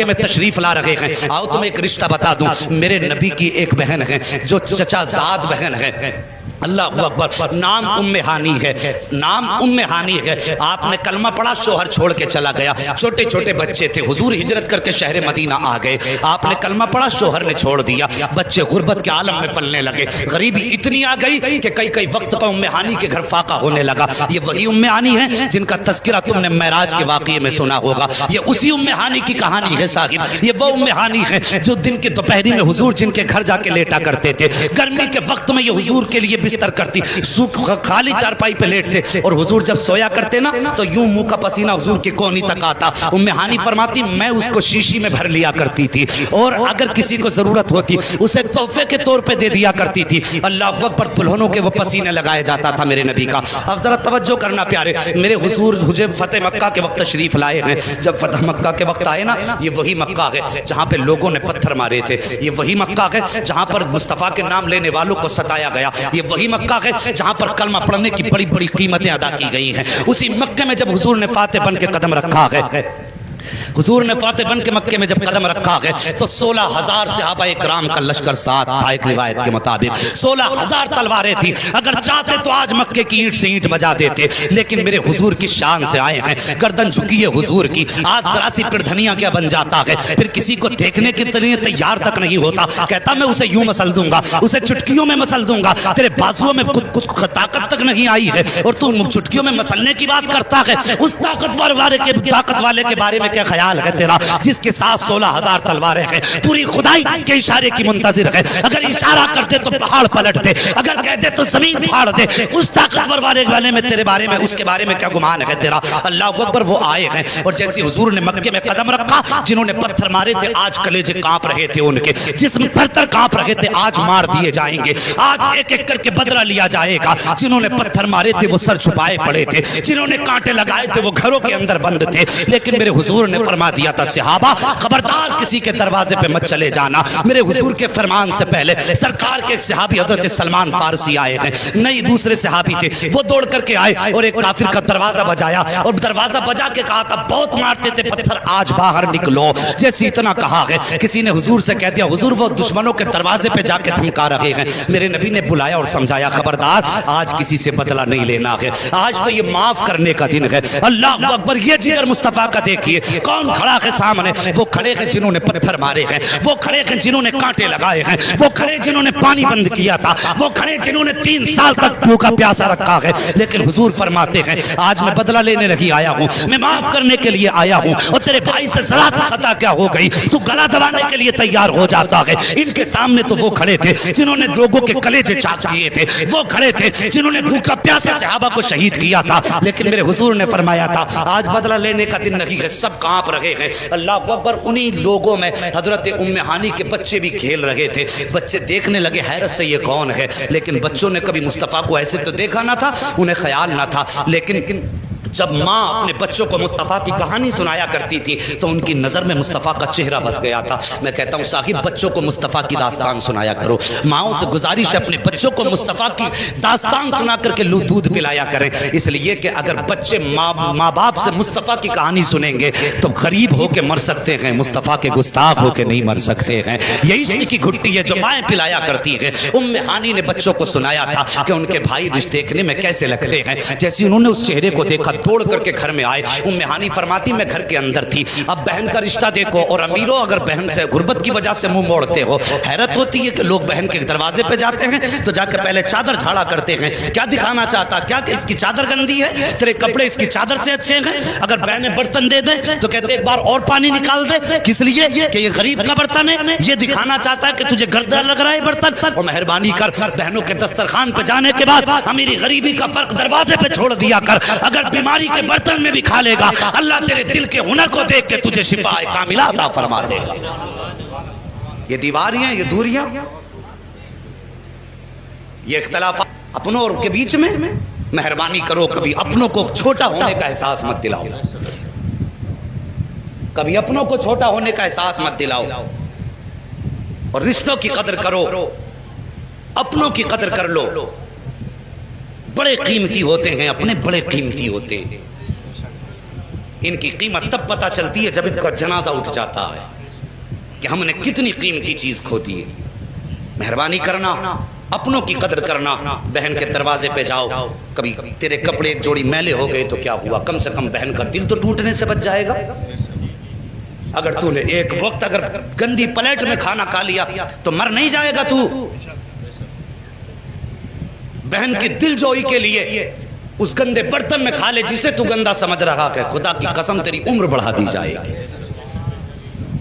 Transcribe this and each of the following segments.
مکے میں تشریف لا رہے ہیں. آؤ تمہیں ایک رشتہ بتا دوں. میرے نبی کی ایک بہن ہے جو چچا زاد بہن ہے. اللہ اکبر. نام ام ہانی ہے. نام ام ہانی ہے. آپ نے کلمہ پڑھا, شوہر چھوڑ کے چلا گیا. چھوٹے چھوٹے بچے تھے. حضور ہجرت کر کے شہر مدینہ آ گئے. آپ نے کلمہ پڑھا, شوہر نے چھوڑ دیا. بچے غربت کے عالم میں پلنے لگے. غریبی اتنی آ گئی کہ کئی وقت کا ام ہانی کے گھر فاقہ ہونے لگا. یہ وہی ام ہانی ہے جن کا تذکرہ تم نے معراج کے واقعے میں سنا ہوگا. یہ اسی ام ہانی کی کہانی ہے صاحب. یہ وہ ام ہانی ہے جو دن کے دوپہری میں حضور جن کے گھر جا کے لیٹا کرتے تھے. گرمی کے وقت میں یہ حضور کے لیے بستر کرتی, خالی چارپائی پہ لیٹتے, اور حضور جب سویا کرتے نا تو یوں منہ کا پسینہ حضور کی کونی تک آتا. ام ہانی فرماتی میں اس کو شیشی میں بھر لیا کرتی تھی, اور اگر کسی کو ضرورت ہوتی اسے تحفے کے طور پہ دے دیا کرتی تھی. اللہ اکبر. دلہنوں کے وہ پسینے لگائے جاتا تھا میرے نبی کا. اب ذرا توجہ کرنا پیارے. میرے حضور فتح مکہ کے وقت تشریف لائے ہیں. جب فتح مکہ کے وقت آئے نا, یہ وہی مکہ ہے جہاں پہ لوگوں نے پتھر مارے تھے. یہ وہی مکہ ہے جہاں پر مصطفیٰ کے نام لینے والوں کو ستایا گیا. یہ وہی مکہ ہے جہاں پر کلمہ پڑھنے کی بڑی بڑی قیمتیں ادا کی گئی ہیں. اسی مکے میں جب حضور نے فاتح بن کے قدم رکھا ہے, حضور نے فاتح بن کے مکے میں جب قدم رکھا ہے تو 16,000 صحابہ اکرام کا لشکر ساتھ تھا. ایک روایت کے مطابق 16,000 تلواریں تھی. اگر چاہتے تو آج مکے کی اینٹ سے اینٹ بجا دیتے, لیکن میرے حضور کی شان سے آئے ہیں. گردن جھکی ہے حضور کی. آج ذرا سی پردھنیاں کیا بن جاتا ہے, پھر کسی کو دیکھنے کے لیے تیار تک نہیں ہوتا. کہتا میں اسے یوں مسل دوں گا, اسے چٹکیوں میں مسل دوں گا. تیرے بازوؤں میں طاقت تک نہیں آئی ہے اور تو چٹکیوں میں مسلنے کی بات کرتا ہے. اس طاقت والے کے بارے میں کیا خیال ہے تیرا, جس کے ساتھ 16,000 تلواریں ہیں. پوری خدائی جس کے اشارے کی منتظر ہے. اگر اشارہ کرتے تو پہاڑ پلٹ دے, اگر کہتے تو زمین پھاڑ دے. اس طاقتور والے میں تیرے بارے میں, اس کے بارے میں کیا گمان ہے تیرا. اللہ اکبر. وہ آئے ہیں اور جیسے حضور نے مکے میں قدم رکھا, جنہوں نے پتھر مارے تھے آج کلیجے کانپ رہے تھے, ان کے جسم تھر کانپ رہے تھے, آج مار دیے جائیں گے. آج ایک ایک کر کے بدلہ لیا جائے گا. جنہوں نے پتھر مارے تھے وہ سر چھپائے پڑے تھے, جنہوں نے کانٹے لگائے تھے وہ گھروں کے اندر بند تھے. لیکن میرے حضور نے فرما دیا تھا صحابہ خبردار کسی کے دروازے پہ مت چلے جانا. میرے حضور کے فرمان سے پہلے سرکار کے ایک صحابی حضرت سلمان فارسی آئے ہیں. نہیں دوسرے صحابی تھے, وہ دوڑ کر کے آئے اور ایک کافر کا دروازہ بجایا, اور دروازہ بجا کے کہا تھا بہت مارتے تھے پتھر, آج باہر نکلو. جیسے اتنا کہا ہے کسی نے حضور سے کہہ دیا حضور وہ دشمنوں کے دروازے پہ جا کے دھمکا رہے ہیں. میرے نبی نے بلایا اور سمجھایا خبردار آج کسی سے بدلہ نہیں لینا ہے, آج تو یہ معاف کرنے کا دن ہے. اللہ اکبر. یہ جگر مصطفیٰ کا دیکھیے کون کھڑا ہے سامنے. وہ کھڑے ہیں جنہوں نے پتھر مارے ہیں, وہ کھڑے ہیں جنہوں نے کانٹے لگائے ہیں, وہ کھڑے جنہوں نے پانی بند کیا تھا, وہ کھڑے جنہوں نے 3 سال تک بھوکا پیاسا رکھا ہے. لیکن حضور فرماتے ہیں آج میں بدلہ لینے نہیں آیا ہوں, میں معاف کرنے کے لیے آیا ہوں. اور تیرے بھائی سے ذرا سی خطا کیا ہو گئی تو گلا دبانے کے لیے تیار ہو جاتا ہے. ان کے سامنے تو وہ کھڑے تھے جنہوں نے لوگوں کے کلیجے چاک کیے تھے, وہ کھڑے تھے جنہوں نے بھوکا پیاسا صحابہ کو شہید کیا تھا. لیکن میرے حضور نے فرمایا تھا آج بدلہ لینے کا دن نہیں ہے. سب کانپ رہے ہیں. اللہ اکبر. انہی لوگوں میں حضرت ام ہانی کے بچے بھی کھیل رہے تھے. بچے دیکھنے لگے حیرت سے یہ کون ہے, لیکن بچوں نے کبھی مصطفیٰ کو ایسے تو دیکھا نہ تھا, انہیں خیال نہ تھا. لیکن جب ماں اپنے بچوں کو مصطفیٰ کی کہانی سنایا کرتی تھی تو ان کی نظر میں مصطفیٰ کا چہرہ بس گیا تھا. میں کہتا ہوں صاحب بچوں کو مصطفیٰ کی داستان سنایا کرو. ماؤں سے گزارش ہے اپنے بچوں کو مصطفیٰ کی داستان سنا کر کے دودھ پلایا کریں, اس لیے کہ اگر بچے ماں باپ سے مصطفیٰ کی کہانی سنیں گے تو غریب ہو کے مر سکتے ہیں, مصطفیٰ کے گستاخ ہو کے نہیں مر سکتے ہیں. یہی عشق کی گھٹی ہے جو مائیں پلایا کرتی ہیں. ام ہانی نے بچوں کو سنایا تھا کہ ان کے بھائی رشتے دیکھنے میں کیسے لگتے ہیں. جیسے انہوں نے اس چہرے کو دیکھا توڑ کر کے گھر میں آئے. ام ہانی فرماتی میں گھر کے اندر تھی, اب بہن کا رشتہ دیکھو, اور امیروں اگر بہن سے غربت کی وجہ سے منہ موڑتے ہو, حیرت ہوتی ہے کہ لوگ بہن کے دروازے پہ جاتے ہیں تو جا کے پہلے چادر جھاڑا کرتے ہیں. کیا دکھانا چاہتا, کیا کہ اس کی چادر گندی ہے, تیرے کپڑے اس کی چادر سے اچھے ہیں. اگر بہنیں برتن دے دیں تو کہتے ایک بار اور پانی نکال دے, کس لیے کہ یہ غریب کا برتن ہے, یہ دکھانا چاہتا ہے کہ تجھے گردا لگ رہا ہے برتن. اور مہربانی کر بہنوں کے دسترخوان پہ جانے کے بعد امیری غریبی کا فرق دروازے پہ چھوڑ دیا کر. اگر بیماری کے برتن میں بھی کھا لے گا اللہ تیرے دل کے ہنر کو دیکھ کے تجھے شفا کاملہ عطا فرما دے گا. یہ دیواریاں, یہ دوریاں, یہ اختلافات اپنوں اور کے بیچ میں مہربانی کرو کبھی اپنوں کو چھوٹا ہونے کا احساس مت دلاؤ, کبھی اپنوں کو چھوٹا ہونے کا احساس مت دلاؤ, اور رشتوں کی قدر کرو, اپنوں کی قدر کر لو. بڑے قیمتی ہوتے ہیں اپنے, بڑے قیمتی ہوتے ہیں. ان کی قیمت تب پتہ چلتی ہے جب ان کا جنازہ اٹھ جاتا ہے کہ ہم نے کتنی قیمتی چیز کھو دی ہے۔ مہربانی کرنا، اپنوں کی قدر کرنا۔ بہن کے دروازے پہ جاؤ، کبھی تیرے کپڑے ایک جوڑی میلے ہو گئے تو کیا ہوا، کم سے کم بہن کا دل تو ٹوٹنے سے بچ جائے گا۔ اگر تو نے ایک وقت اگر گندی پلیٹ میں کھانا کھا لیا تو مر نہیں جائے گا تو۔ بہن کی دل جوئی کے لیے اس گندے برتن میں کھا لے جسے تو گندا سمجھ رہا ہے، خدا کی قسم تیری عمر بڑھا دی جائے گی۔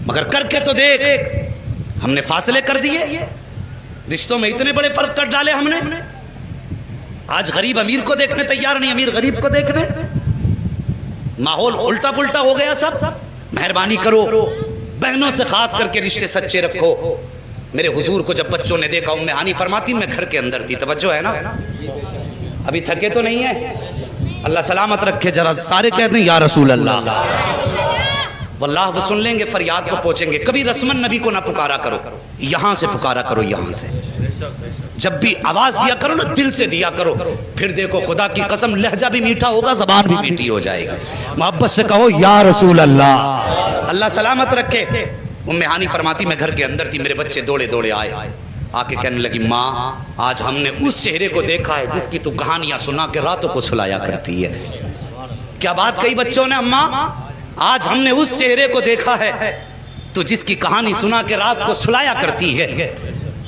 مگر کر کے تو دیکھ، ہم نے فاصلے کر دیے، رشتوں میں اتنے بڑے فرق کر ڈالے ہم نے۔ آج غریب امیر کو دیکھنے تیار نہیں، امیر غریب کو دیکھنے، ماحول الٹا پلٹا ہو گیا سب۔ مہربانی کرو، بہنوں سے خاص کر کے رشتے سچے رکھو۔ میرے حضور کو جب بچوں نے دیکھا، ام ہانی فرماتی میں گھر کے اندر تھی، توجہ ہے نا، ابھی تھکے تو نہیں ہے؟ اللہ سلامت رکھے، ذرا سارے کہتے ہیں یا رسول اللہ، واللہ وہ سن لیں گے، فریاد کو پہنچیں گے۔ کبھی رسمن نبی کو نہ پکارا کرو، یہاں سے پکارا کرو، یہاں سے جب بھی آواز دیا کرو نا دل سے دیا کرو، پھر دیکھو خدا کی قسم لہجہ بھی میٹھا ہوگا، زبان بھی میٹھی ہو جائے گی۔ محبت سے کہو یا رسول اللہ، اللہ سلامت رکھے۔ ام ہانی فرماتی میں گھر کے اندر تھی، میرے بچے دوڑے دوڑے آئے، آ کے کہنے لگی ماں آج ہم نے اس چہرے کو دیکھا ہے جس کی تو کہانیاں سنا کے راتوں کو سلایا کرتی ہے۔ کیا بات کہی بچوں نے، اماں آج ہم نے اس چہرے کو دیکھا ہے تو جس کی کہانی سنا کے رات کو سلایا کرتی ہے۔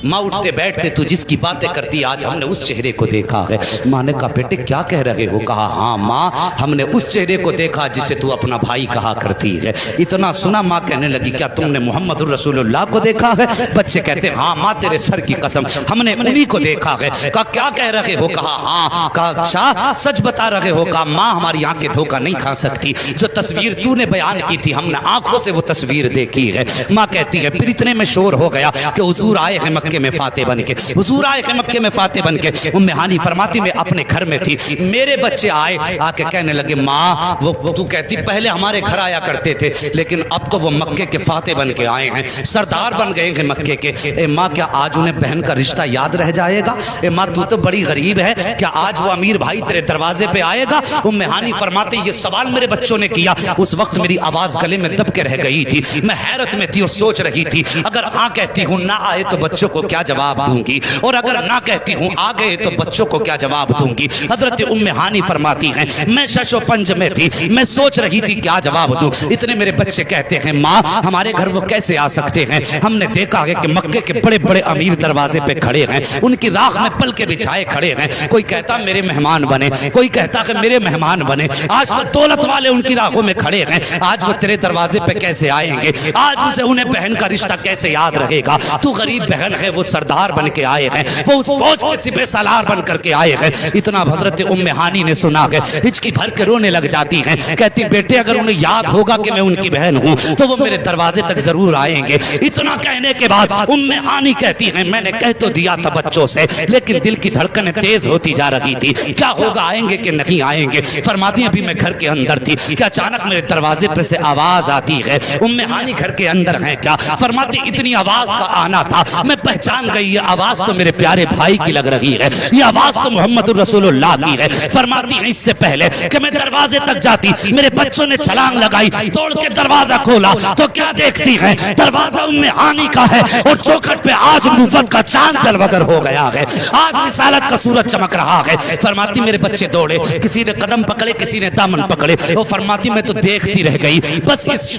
ماں اٹھتے بیٹھتے تو جس کی باتیں کرتی، آج ہم نے اس چہرے کو دیکھا ہے۔ ماں نے کہا بیٹے کیا کہہ رہے ہو؟ کہا ہاں ماں ہم نے اس چہرے کو دیکھا جسے تو اپنا بھائی کہا کرتی ہے۔ اتنا سنا ماں کہنے لگی کیا تم نے محمد الرسول اللہ کو دیکھا ہے؟ بچے کہتے ہاں ماں تیرے سر کی قسم ہم نے انہی کو دیکھا ہے۔ کہا کیا کہہ رہے ہو؟ کہا ہاں۔ کہا اچھا سچ بتا رہے ہو؟ کہا ماں ہماری آنکھیں دھوکہ نہیں کھا سکتی، جو تصویر تو نے بیان کی تھی ہم نے آنکھوں سے وہ تصویر دیکھی ہے۔ ماں کہتی ہے پھر اتنے میں شور ہو گیا کہ حضور آئے ہیں مکے میں فاتح بن کے، حضور آئے ہیں مکے میں فاتح بن کے۔ ام ہانی فرماتی میں اپنے گھر میں تھی، میرے بچے آئے، آ کے کہنے لگے ماں وہ تو کہتی پہلے ہمارے گھر آیا کرتے تھے لیکن اب تو وہ مکے کے فاتح بن کے آئے ہیں، سردار بن گئے ہیں مکے کے۔ اے ماں کیا آج انہیں بہن کا رشتہ یاد رہ جائے گا؟ اے ماں تو بڑی غریب ہے، کیا آج وہ امیر بھائی تیرے دروازے پہ آئے گا؟ ام ہانی فرماتے یہ سوال میرے بچوں نے کیا، اس وقت میری آواز گلے میں دب کے رہ گئی تھی، میں حیرت میں تھی اور سوچ رہی تھی اگر ہاں کہتی ہوں نہ آئے تو بچوں کو کیا جواب دوں گی، اور اگر نہ کہتی ہوں آ گئے تو بچوں کو کیا جواب دوں گی۔ حضرت ام ہانی فرماتی ہیں میں شش و پنج میں تھی، میں سوچ رہی تھی کیا جواب دوں، اتنے میرے بچے کہتے ہیں ماں ہمارے گھر وہ کیسے آ سکتے ہیں؟ ہم نے دیکھا ہے کہ مکے کے بڑے بڑے امیر دروازے پہ کھڑے ہیں، ان کی راہ میں پل کے بچھائے کھڑے ہیں، کوئی کہتا میرے مہمان بنے، کوئی کہتا کہ میرے مہمان بنے۔ آج تو دولت والے ان کی راہوں میں کھڑے ہیں، آج وہ تیرے دروازے پہ کیسے آئیں گے؟ آج اسے انہیں بہن کا رشتہ کیسے یاد رہے گا؟ تو غریب بہن ہے، وہ سردار بن کے آئے ہیں، وہ اس فوج کے سپہ سالار بن کر کے آئے ہیں۔ اتنا حضرت ام ہانی نے سنا ہے، ہچکی بھر کے رونے لگ جاتی ہیں، کہتی بیٹے اگر انہیں یاد ہوگا کہ میں ان کی بہن ہوں تو وہ میرے دروازے تک ضرور آئیں گے۔ اتنا کہنے کے بعد ام ہانی کہتی ہیں میں نے کہہ تو دیا تھا بچوں سے لیکن دل کی دھڑکنیں تیز ہوتی جا رہی تھی، کیا ہوگا آئیں گے کہ نہیں آئیں گے؟ فرماتی ہیں ابھی میں گھر کے اندر تھی کہ اچانک میرے دروازے پہ سے آواز آتی ہے، ام ہانی گھر کے اندر ہیں کیا؟ فرماتی اتنی آواز کا آنا تھا میں پہچان گئی یہ آواز تو میرے پیارے بھائی کی لگ رہی ہے، یہ آواز تو محمد الرسول اللہ کی ہے۔ فرماتی ہیں اس سے پہلے کہ میں دروازے تک جاتی میرے بچوں نے چھلانگ لگائی، توڑ کے دروازہ کھولا تو کیا دیکھتی ہیں دروازہ ام ہانی کا ہے اور چوکھٹ پہ آج نبوت کا چاند جلوگر ہو گیا ہے، آج رسالت کا سورج چمک رہا ہے۔ فرماتی میرے بچے دوڑے، کسی نے قدم پکڑے کسی نے دامن پکڑے، وہ فرماتی میں تو دیکھتی رہ گئی، بس اس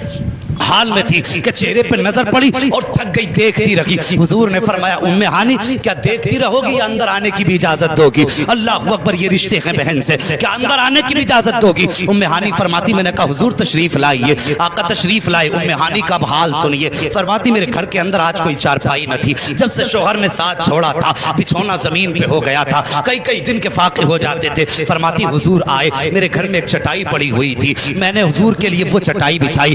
حال میں تھی کہ چہرے پہ نظر پڑی اور تھک گئی، دیکھتی رہی۔ حضور نے فرمایا ام ہانی کیا دیکھتی رہو گی یا اندر آنے کی بھی اجازت دو گی؟ اللہ اکبر، یہ رشتے ہیں بہن سے، کیا اندر آنے کی بھی اجازت دو گی؟ ام ہانی فرماتی میں نے کہا حضور تشریف لائیے، آقا تشریف لائے۔ ام ہانی کا حال سنیے، فرماتی میرے گھر کے اندر آج کوئی چارپائی نہ تھی، جب سے شوہر نے ساتھ چھوڑا تھا بچھونا زمین پہ ہو گیا تھا، کئی دن کے فاقے ہو جاتے تھے۔ فرماتی حضور آئے، میرے گھر میں ایک چٹائی پڑی ہوئی تھی، میں نے حضور کے لیے وہ چٹائی بچھائی،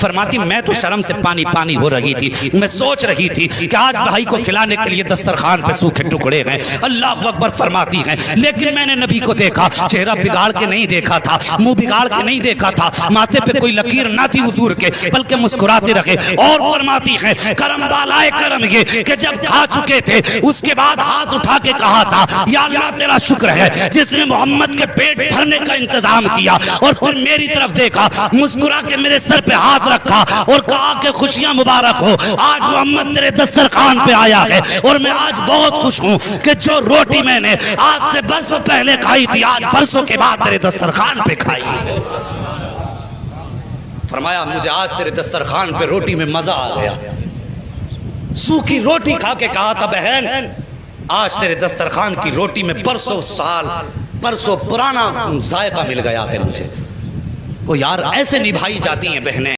فرماتی میں تو شرم سے پانی پانی ہو رہی تھی, میں سوچ رہی تھی کہ آج بھائی کو کھلانے کے لیے دسترخوان پہ سوکھے ٹکڑے ہیں. اللہ اکبر فرماتی ہیں لیکن میں نے نبی کو دیکھا, چہرہ بگاڑ کے نہیں دیکھا تھا, منہ بگاڑ کے نہیں دیکھا تھا, ماتھے پہ کوئی لکیر نہ تھی حضور کے, بلکہ مسکراتے رہے. اور فرماتی ہیں کرم بالائے کرم یہ کہ جب کھا چکے تھے اس کے بعد ہاتھ اٹھا کے کہا تھا یا اللہ تیرا شکر ہے جس نے محمد کے پیٹ بھرنے کا انتظام کیا. اور پھر میری طرف دیکھا, مسکرا کے میرے سر پہ ہاتھ رکھا اور کہا کہ خوشیاں مبارک ہو, آج محمد تیرے دسترخوان پہ آیا ہے. اور میں آج بہت خوش ہوں کہ جو روٹی میں نے آج سے برسوں پہلے کھائی تھی آج برسوں کے بعد تیرے دسترخوان پہ کھائی. فرمایا مجھے آج تیرے دسترخوان پہ روٹی میں مزہ آ گیا. سوکھی روٹی کھا کے کہا تھا بہن آج تیرے دسترخوان کی روٹی میں برسوں سال برسوں پرانا ذائقہ مل گیا ہے مجھے. وہ یار ایسے نبھائی جاتی ہیں بہنیں.